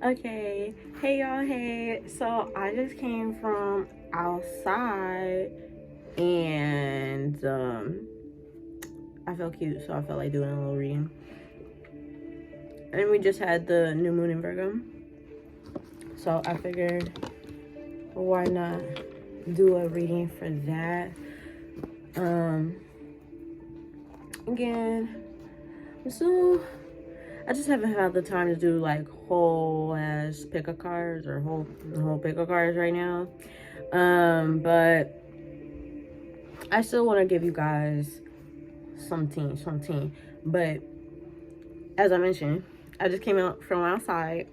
Okay, hey y'all, hey. So I just came from outside and I felt cute, so I felt like doing a little reading. And then we just had the new moon in Virgo, so I figured why not do a reading for that. Again, so I just haven't had the time to do like whole ass pick of cards or whole pick of cards right now. But I still want to give you guys some tea. But as I mentioned, I just came out from outside.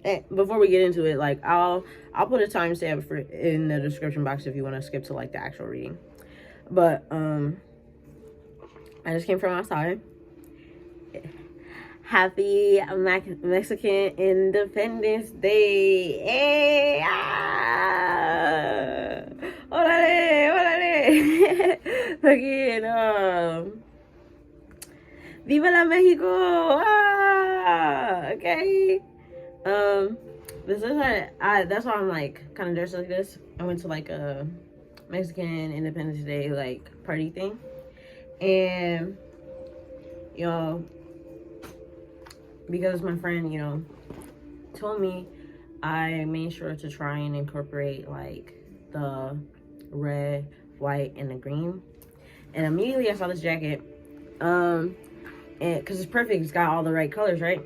And before we get into it, like I'll put a timestamp for in the description box if you want to skip to like the actual reading. But I just came from outside. Happy Mexican Independence Day. Hey, órale. Fucking, Viva la Mexico. Okay. This is that's why I'm like kind of dressed like this. I went to like a Mexican Independence Day like party thing. And, you know, because my friend, you know, told me, I made sure to try and incorporate like the red, white, and the green. And immediately I saw this jacket, and because it's perfect, it's got all the right colors, right?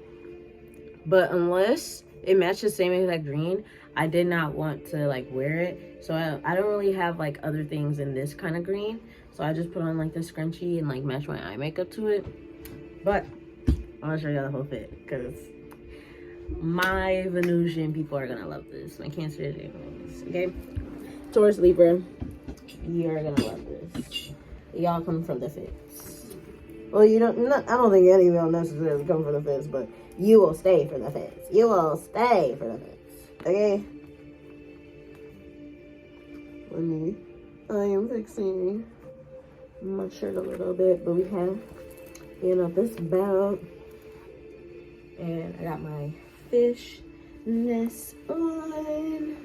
But unless it matched the same exact green, I did not want to like wear it. So I don't really have like other things in this kind of green. So I just put on like the scrunchie and like match my eye makeup to it. But I'm gonna show you the whole fit because my Venusian people are gonna love this. My Cancer is, okay? Taurus, Libra, you're gonna love this. Y'all come from the fits. Well, you don't. I don't think any of y'all necessarily come from the fits, but you will stay for the fits. You will stay for the fits. Okay? I am fixing my shirt a little bit, but we have, you know, this belt. And I got my fishness on.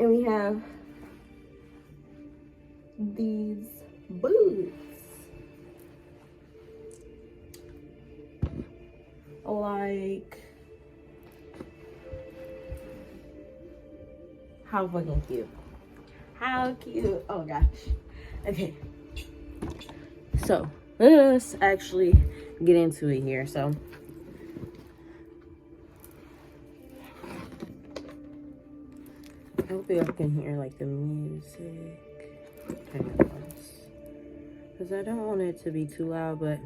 And we have these boots. Like, how fucking cute. How cute. Oh gosh. Okay. So, let us actually get into it here. So, I hope you all can hear like the music. Because I don't want it to be too loud, but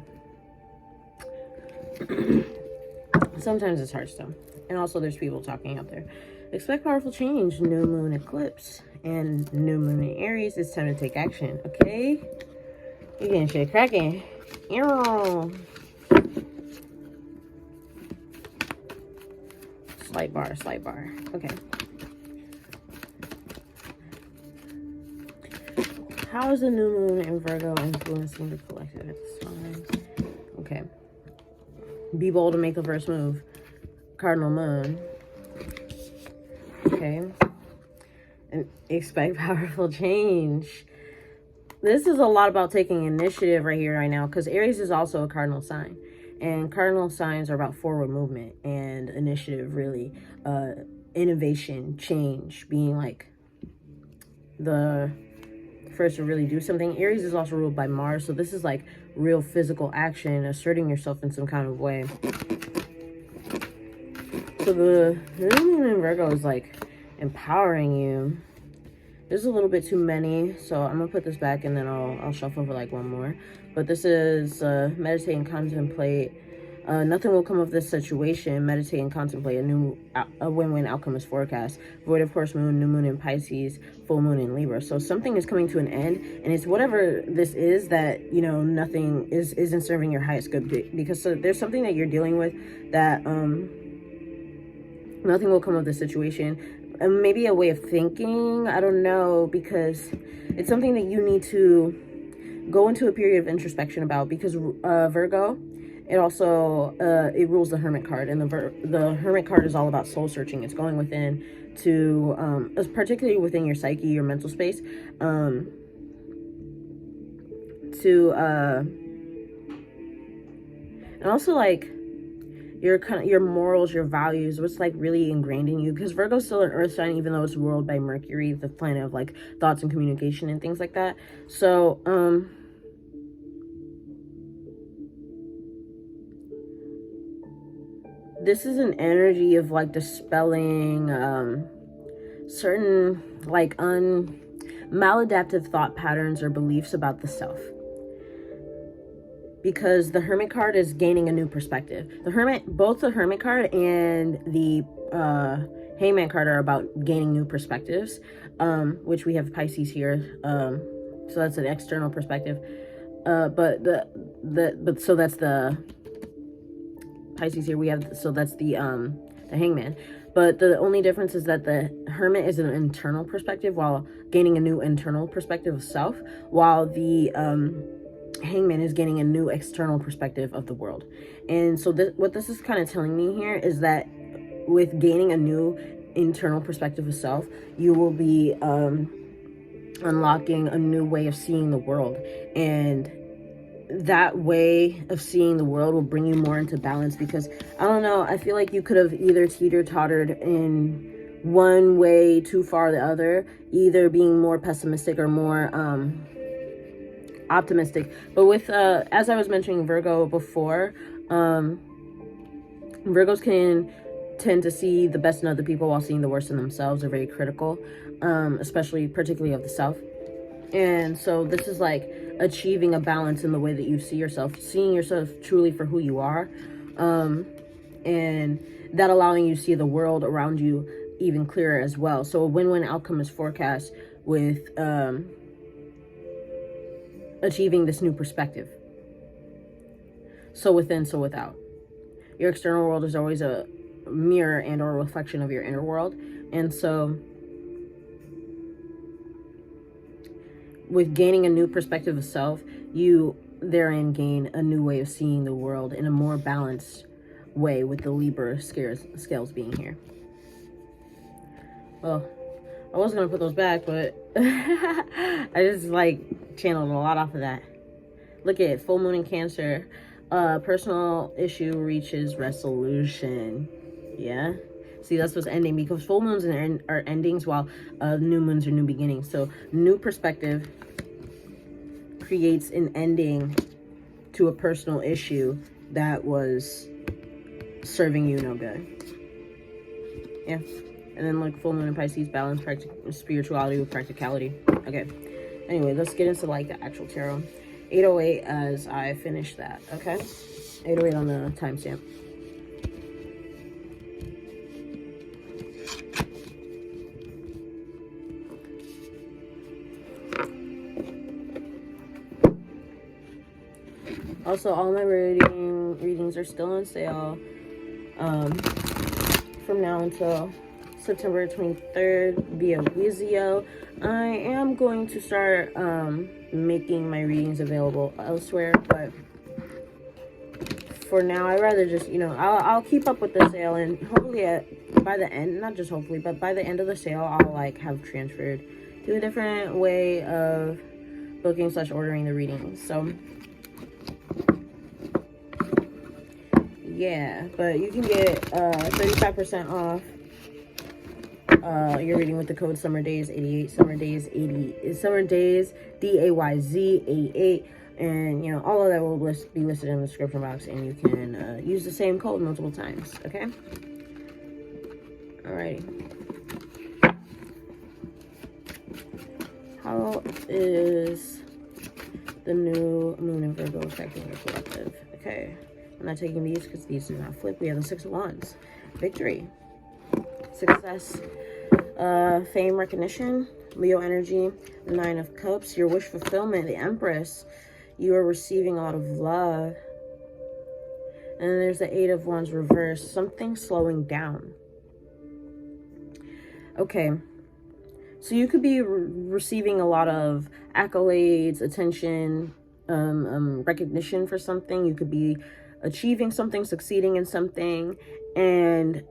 sometimes it's hard still. And also there's people talking out there. Expect powerful change. New moon eclipse and new moon in Aries. It's time to take action. Okay? You're getting shit cracking. Slight bar. Okay. How is the new moon in Virgo influencing the collective at this time? Okay. Be bold to make the first move. Cardinal moon. Okay. And expect powerful change. This is a lot about taking initiative right here, right now, because Aries is also a cardinal sign. And cardinal signs are about forward movement and initiative, really. Innovation, change, being like the first to really do something. Aries is also ruled by Mars, so this is like real physical action, asserting yourself in some kind of way. So the new moon in Virgo is like empowering you. There's a little bit too many, so I'm gonna put this back and then I'll shuffle for like one more. But this is meditate and contemplate. Nothing will come of this situation. Meditate and contemplate. A win-win outcome is forecast. Void of course moon, new moon in Pisces, full moon in Libra. So something is coming to an end, and it's whatever this is that, you know, nothing isn't serving your highest good, because there's something that you're dealing with that nothing will come of this situation. Maybe a way of thinking, I don't know, because it's something that you need to go into a period of introspection about, because Virgo It also it rules the Hermit card, and the Hermit card is all about soul searching. It's going within to particularly within your psyche, your mental space, to and also like your morals, your values, what's like really ingrained in you, because Virgo's still an earth sign, even though it's ruled by Mercury, the planet of like thoughts and communication and things like that. So this is an energy of like dispelling certain like maladaptive thought patterns or beliefs about the self, because the Hermit card is gaining a new perspective. Both the Hermit card and the Hangman card are about gaining new perspectives, which we have Pisces here, so that's an external perspective, but so that's the Pisces here. We have, so that's the Hangman. But the only difference is that the Hermit is an internal perspective, while gaining a new internal perspective of self, while the Hangman is gaining a new external perspective of the world. And so what this is kind of telling me here is that with gaining a new internal perspective of self, you will be unlocking a new way of seeing the world, and that way of seeing the world will bring you more into balance. Because I don't know, I feel like you could have either teeter-tottered in one way too far the other, either being more pessimistic or more optimistic. But with as I was mentioning Virgo before, Virgos can tend to see the best in other people while seeing the worst in themselves. They're very critical, particularly of the self. And so this is like achieving a balance in the way that you see yourself, seeing yourself truly for who you are, and that allowing you to see the world around you even clearer as well. So a win-win outcome is forecast with achieving this new perspective. So within, so without. Your external world is always a mirror and or reflection of your inner world. And so with gaining a new perspective of self, you therein gain a new way of seeing the world in a more balanced way, with the Libra scales being here. Well, I was gonna put those back, but I just like channeled a lot off of that. Look at it, full moon in Cancer. Personal issue reaches resolution. Yeah. See, that's what's ending, because full moons are endings, while new moons are new beginnings. So new perspective creates an ending to a personal issue that was serving you no good. Yeah. And then like full moon in Pisces, balance spirituality with practicality. Okay. Anyway, let's get into like the actual tarot. 808 as I finish that. Okay. 808 on the timestamp. Also, all my readings are still on sale from now until September 23rd via Wizio. I am going to start making my readings available elsewhere, but for now, I'd rather just, I'll keep up with the sale, and hopefully by the end, not just hopefully, but by the end of the sale, I'll like have transferred to a different way of booking / ordering the readings. So yeah, but you can get 35% off your reading with the code SUMMERDAYS88, SUMMERDAYS DAYZ 88, and all of that will be listed in the description box, and you can use the same code multiple times. Okay. Alrighty. How is the new moon in Virgo affecting your collective? Okay. I'm not taking these because these do not flip. We have the 6 of Wands. Victory. Success. Fame, recognition. Leo energy. The 9 of Cups. Your wish fulfillment. The Empress. You are receiving a lot of love. And then there's the 8 of Wands reverse. Something slowing down. Okay. So you could be receiving a lot of accolades, attention, recognition for something. You could be achieving something, succeeding in something, and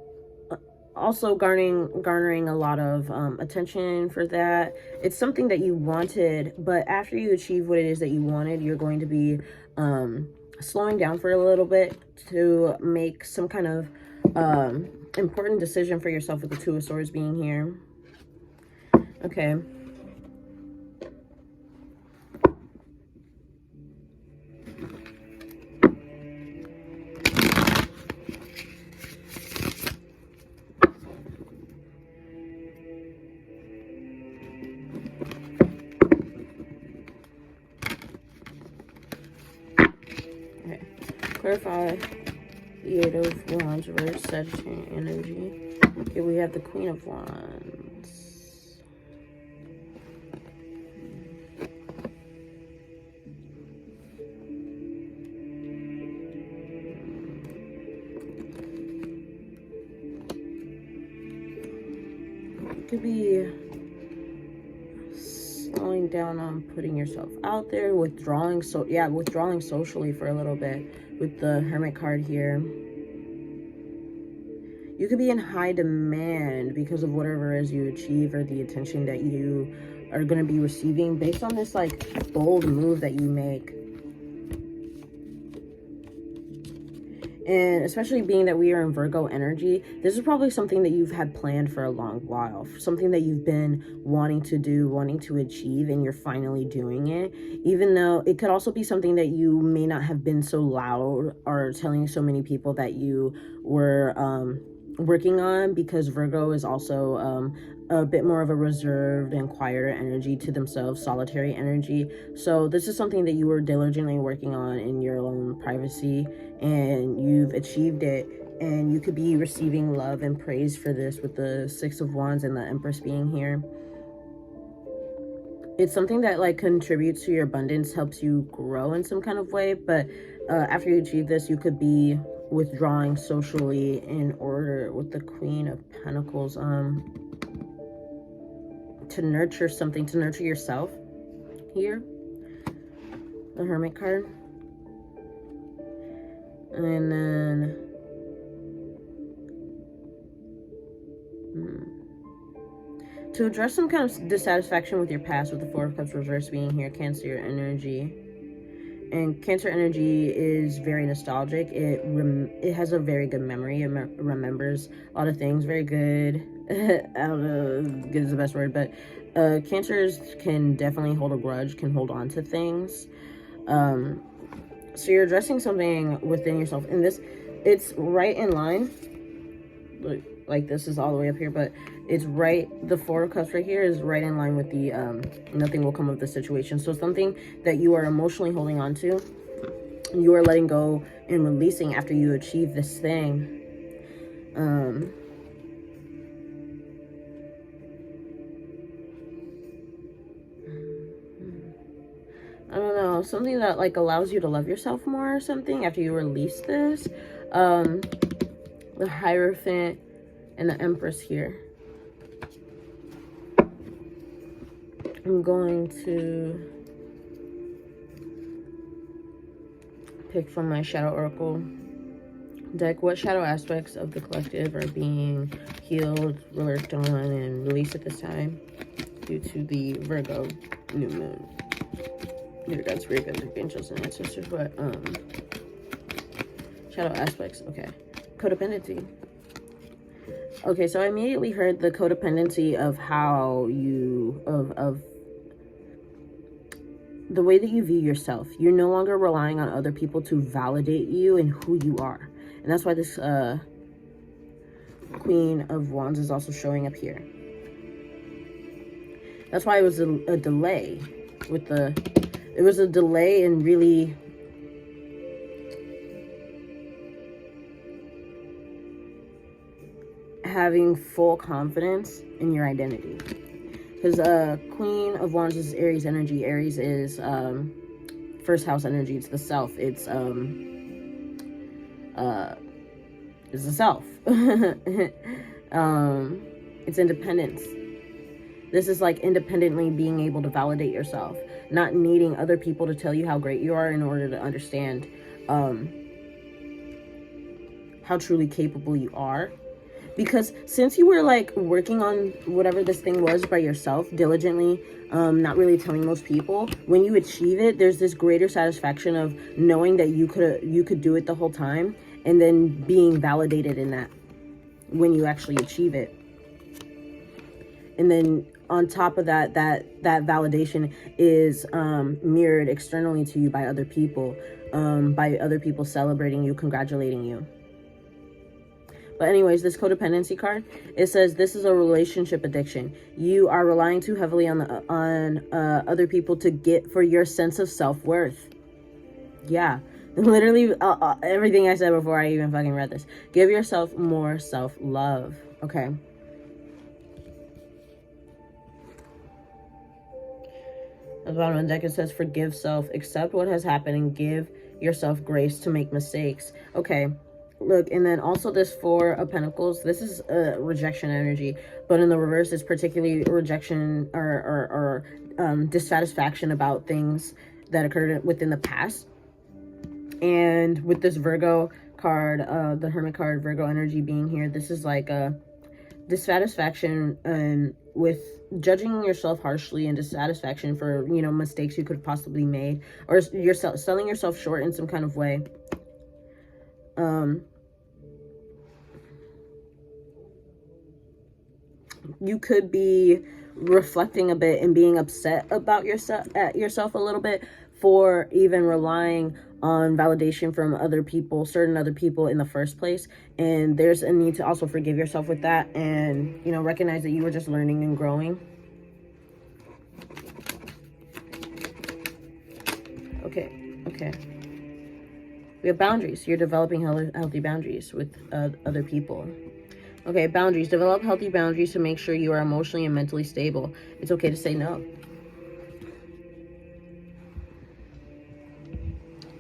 also garnering a lot of attention for that. It's something that you wanted, but after you achieve what it is that you wanted, you're going to be slowing down for a little bit to make some kind of important decision for yourself, with the Two of Swords being here. Okay. Clarify the Eight of Wands, reverse Sagittarius energy. Okay, we have the Queen of Wands. You could be slowing down on putting yourself out there, withdrawing socially for a little bit with the Hermit card here. You could be in high demand because of whatever it is you achieve, or the attention that you are going to be receiving based on this like bold move that you make. And especially being that we are in Virgo energy, this is probably something that you've had planned for a long while. Something that you've been wanting to do, wanting to achieve, and you're finally doing it. Even though it could also be something that you may not have been so loud or telling so many people that you were working on, because Virgo is also a bit more of a reserved and quieter energy to themselves, solitary energy. So this is something that you were diligently working on in your own privacy, and you've achieved it, and you could be receiving love and praise for this with the Six of Wands and the Empress being here. It's something that like contributes to your abundance, helps you grow in some kind of way, but after you achieve this, you could be withdrawing socially in order, with the Queen of Pentacles, to nurture something, to nurture yourself here, the Hermit card. And then to address some kind of dissatisfaction with your past, with the Four of Cups reverse being here, Cancer energy. And Cancer energy is very nostalgic. It has a very good memory. It remembers a lot of things. Very good. I don't know if good is the best word, but Cancers can definitely hold a grudge, can hold on to things. So you're addressing something within yourself. And this, it's right in line. Like this is all the way up here, but it's right, the Four of Cups right here is right in line with the nothing will come of the situation. So something that you are emotionally holding on to, you are letting go and releasing after you achieve this thing. I don't know, something that like allows you to love yourself more or something after you release this. The Hierophant and the Empress here. I'm going to pick from my Shadow Oracle deck. What shadow aspects of the collective are being healed, worked on, and released at this time due to the Virgo new moon? Your God's Virgo, angels, and ancestors. What shadow aspects? Okay, codependency. Okay, so I immediately heard the codependency of how you, of the way that you view yourself. You're no longer relying on other people to validate you and who you are. And that's why this Queen of Wands is also showing up here. That's why it was a delay with the, it was a delay in really having full confidence in your identity. Because Queen of Wands is Aries energy. Aries is first house energy. It's the self. It's the self. It's independence. This is like independently being able to validate yourself, not needing other people to tell you how great you are in order to understand how truly capable you are. Because since you were like working on whatever this thing was by yourself diligently, not really telling most people, when you achieve it, there's this greater satisfaction of knowing that you could do it the whole time, and then being validated in that when you actually achieve it. And then on top of that, that validation is mirrored externally to you by other people celebrating you, congratulating you. But anyways, this codependency card, it says this is a relationship addiction. You are relying too heavily on other people to get for your sense of self-worth. Yeah, literally everything I said before I even fucking read this. Give yourself more self-love. Okay. At the bottom of the deck, it says forgive self, accept what has happened, and give yourself grace to make mistakes. Okay. Look, and then also this Four of Pentacles, this is rejection energy, but in the reverse is particularly rejection or dissatisfaction about things that occurred within the past. And with this Virgo card, the Hermit card, Virgo energy being here, this is like a dissatisfaction and with judging yourself harshly and dissatisfaction for, you know, mistakes you could have possibly made, or yourself selling yourself short in some kind of way. You could be reflecting a bit and being upset about yourself a little bit for even relying on validation from other people, certain other people in the first place. And there's a need to also forgive yourself with that, and, you know, recognize that you were just learning and growing. Okay. We have boundaries. You're developing healthy boundaries with other people. Okay, boundaries. Develop healthy boundaries to make sure you are emotionally and mentally stable. It's okay to say no.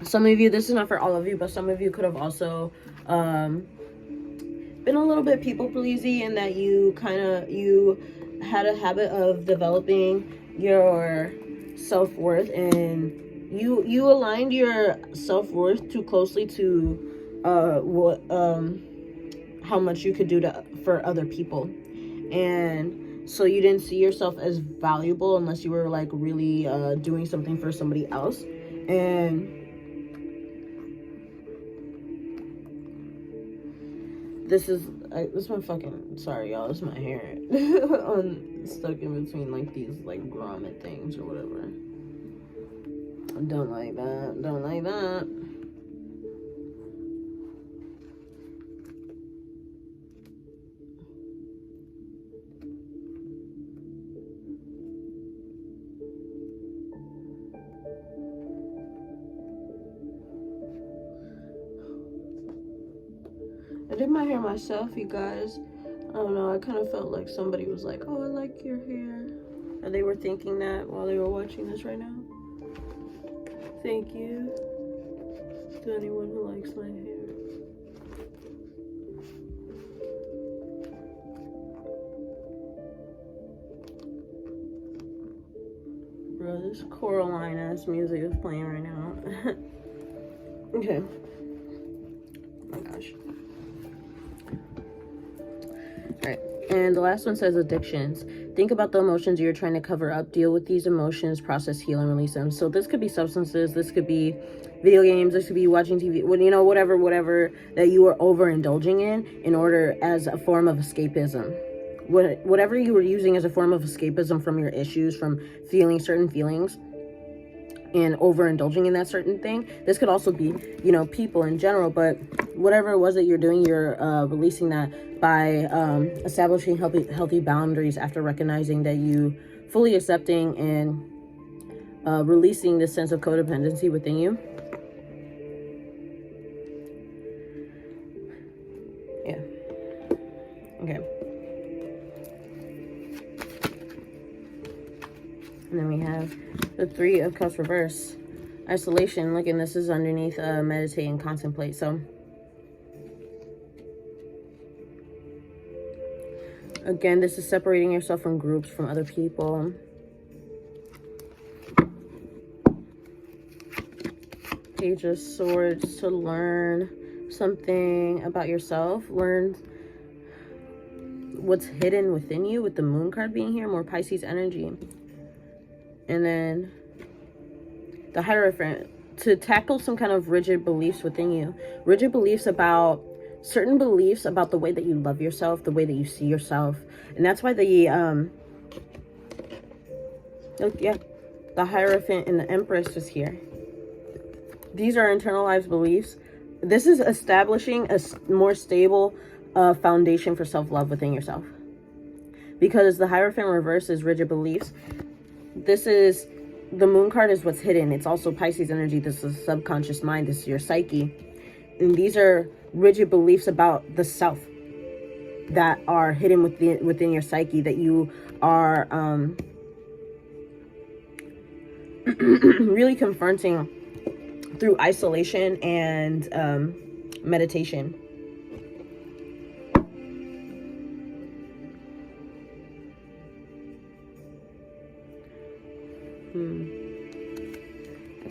Some of you, this is not for all of you, but some of you could have also been a little bit people-pleasy, in that you had a habit of developing your self-worth, and you aligned your self-worth too closely to how much you could do for other people. And so you didn't see yourself as valuable unless you were like really doing something for somebody else. And this one fucking, sorry y'all, this is my hair stuck in between like these like grommet things or whatever. Don't like that. I did my hair myself, you guys. I don't know, I kind of felt like somebody was like, oh, I like your hair. And they were thinking that while they were watching this right now. Thank you to anyone who likes my hair. Bro, this Coraline ass music is playing right now. Okay. Oh my gosh. Alright, and the last one says addictions. Think about the emotions you're trying to cover up. Deal with these emotions, process, heal, and release them. So this could be substances, this could be video games, this could be watching TV, you know, whatever that you were overindulging in order as a form of escapism. Whatever you were using as a form of escapism from your issues, from feeling certain feelings, and overindulging in that certain thing. This could also be, you know, people in general, but whatever it was that you're doing, you're releasing that by establishing healthy boundaries after recognizing that you fully accepting and releasing this sense of codependency within you. Yeah. Okay. And then we have the Three of Cups reverse. Isolation. Look, and this is underneath meditate and contemplate. So again, this is separating yourself from groups, from other people. Page of Swords, to learn. something about yourself. Learn what's hidden within you with the moon card being here, more Pisces energy. And then the Hierophant, to tackle some kind of rigid beliefs within you. Rigid beliefs about certain beliefs about the way that you love yourself, the way that you see yourself. And that's why the the Hierophant and the Empress is here. These are internalized beliefs. This is establishing a more stable foundation for self-love within yourself. Because the Hierophant reverse is rigid beliefs. This is, the moon card is what's hidden. It's also Pisces energy. This is subconscious mind. This is your psyche. And these are rigid beliefs about the self that are hidden within your psyche, that you are really confronting through isolation and meditation.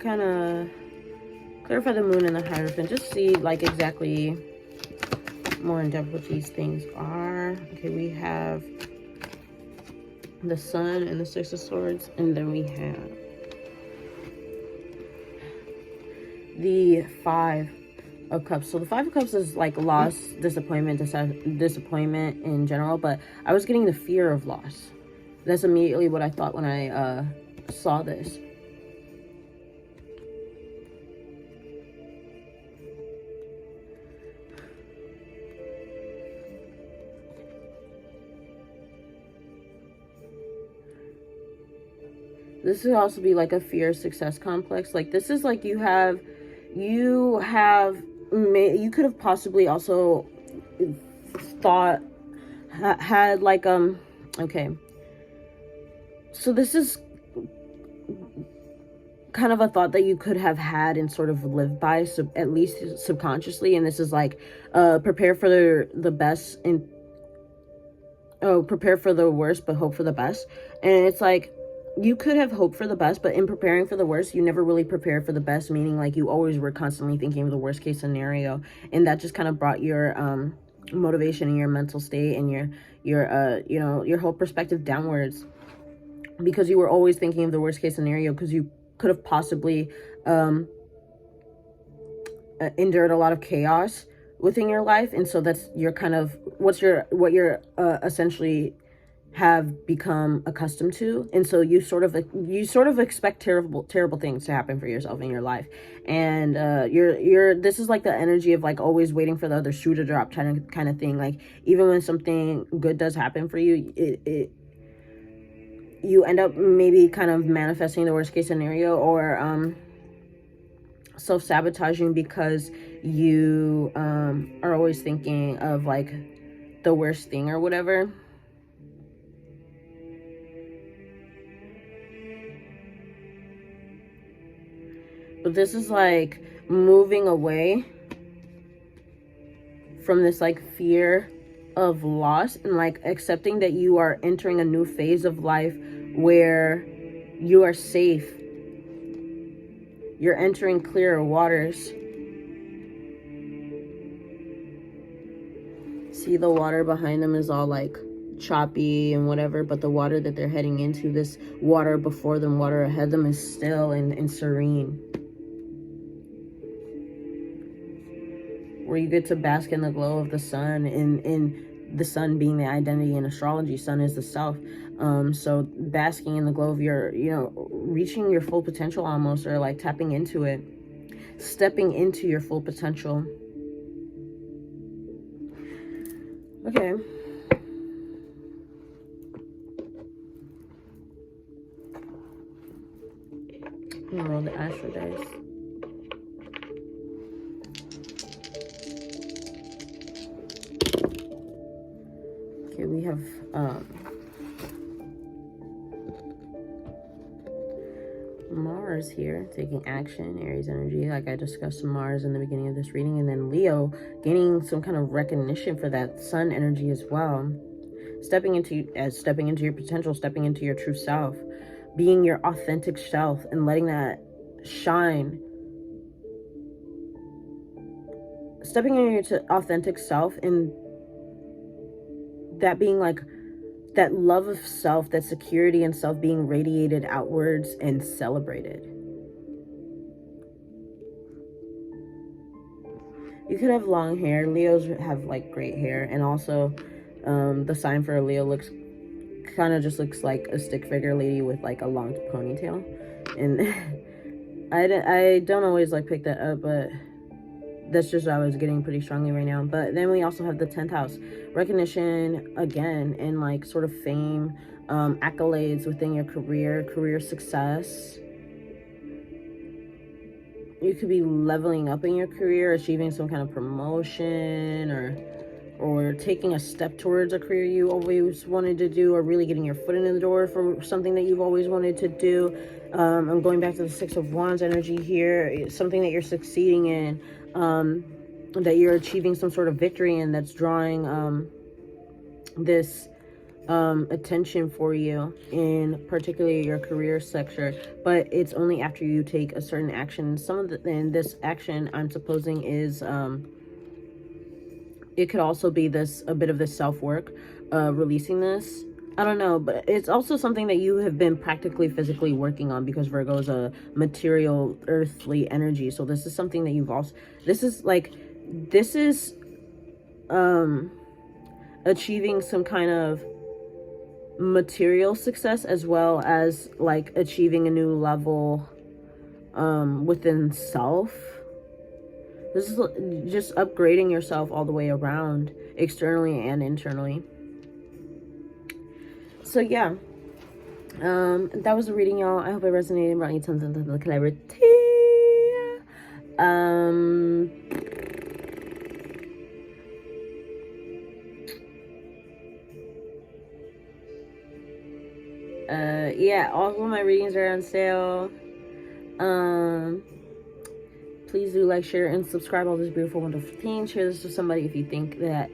Kind of clarify the moon and the Hierophant. Just see like exactly more in depth what these things are. Okay, we have the Sun and the Six of Swords, and then we have the Five of Cups. So the Five of Cups is like loss, disappointment in general, but I was getting the fear of loss. That's immediately what I thought when I saw this. This would also be like a fear of success complex. Like this is like you could have possibly also thought, had like, okay. So this is kind of a thought that you could have had and sort of lived by, so at least subconsciously. And this is like, prepare for the best and, prepare for the worst, but hope for the best. And it's like, you could have hoped for the best, but in preparing for the worst, you never really prepared for the best, meaning like you always were constantly thinking of the worst case scenario. And that just kind of brought your motivation and your mental state and your whole perspective downwards, because you were always thinking of the worst case scenario, because you could have possibly endured a lot of chaos within your life. And so that's your kind of what you're essentially have become accustomed to. And so you sort of expect terrible things to happen for yourself in your life. And this is like the energy of like always waiting for the other shoe to drop kind of thing. Like even when something good does happen for you, you end up maybe kind of manifesting the worst case scenario, or self-sabotaging, because you are always thinking of like the worst thing or whatever. But this is like moving away from this like fear of loss, and like accepting that you are entering a new phase of life where you are safe. You're entering clearer waters. See, the water behind them is all like choppy and whatever, but the water that they're heading into, this water before them, water ahead of them, is still and serene. Where you get to bask in the glow of the sun, in the sun being the identity in astrology. Sun is the self. So basking in the glow of your, reaching your full potential almost, or like tapping into it, stepping into your full potential. Okay. I'm gonna roll the astro dice. Okay, we have Mars here taking action, Aries energy, like I discussed Mars in the beginning of this reading, and then Leo gaining some kind of recognition for that Sun energy as well, stepping into your potential, stepping into your true self, being your authentic self, and letting that shine stepping into your authentic self, and that being like that love of self, that security in self being radiated outwards and celebrated. You could have long hair. Leos have like great hair, and also the sign for a Leo kind of just looks like a stick figure lady with like a long ponytail, and I don't always like pick that up, but that's just what I was getting pretty strongly right now. But then we also have the 10th house, recognition again, and like sort of fame, accolades within your career success. You could be leveling up in your career, achieving some kind of promotion, or taking a step towards a career you always wanted to do, or really getting your foot in the door for something that you've always wanted to do. I'm going back to the 6 of Wands energy here. It's something that you're succeeding in, that you're achieving some sort of victory in, that's drawing this attention for you, in particularly your career sector. But it's only after you take a certain action. And this action, I'm supposing, is it could also be a bit of this self-work, releasing this. I don't know, but it's also something that you have been practically physically working on, because Virgo is a material, earthly energy. So this is something that you've also, this is achieving some kind of material success, as well as like achieving a new level within self. This is just upgrading yourself all the way around, externally and internally. So yeah, that was the reading, y'all. I hope it resonated, brought you tons of clarity. Yeah, all of my readings are on sale. Please do like, share, and subscribe. All this beautiful, wonderful things. Share this with somebody if you think that,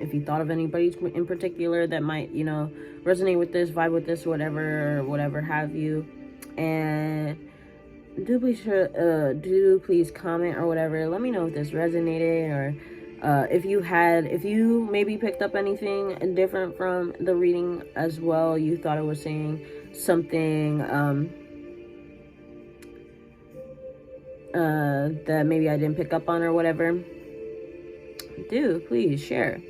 if you thought of anybody in particular that might, resonate with this, vibe with this, whatever have you. And do please comment or whatever. Let me know if this resonated, or if you maybe picked up anything different from the reading as well. You thought it was saying something that maybe I didn't pick up on or whatever. Do please share.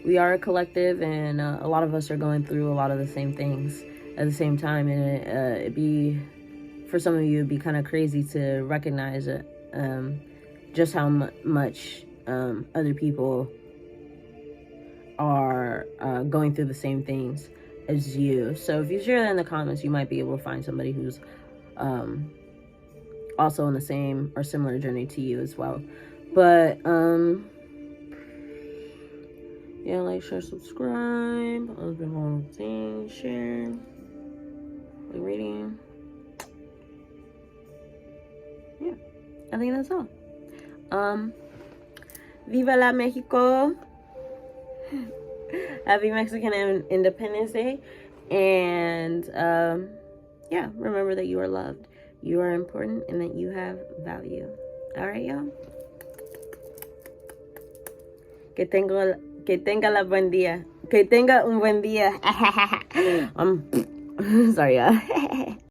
We are a collective, and a lot of us are going through a lot of the same things at the same time, and for some of you, it'd be kind of crazy to recognize it, just how much other people are going through the same things as you. So if you share that in the comments, you might be able to find somebody who's also on the same or similar journey to you as well. But yeah, like, share, subscribe, all the whole thing, share, the reading. Yeah, I think that's all. Viva la Mexico. Happy Mexican Independence Day. And yeah, remember that you are loved, you are important, and that you have value. All right, y'all. Que tenga un buen día. I'm sorry, y'all.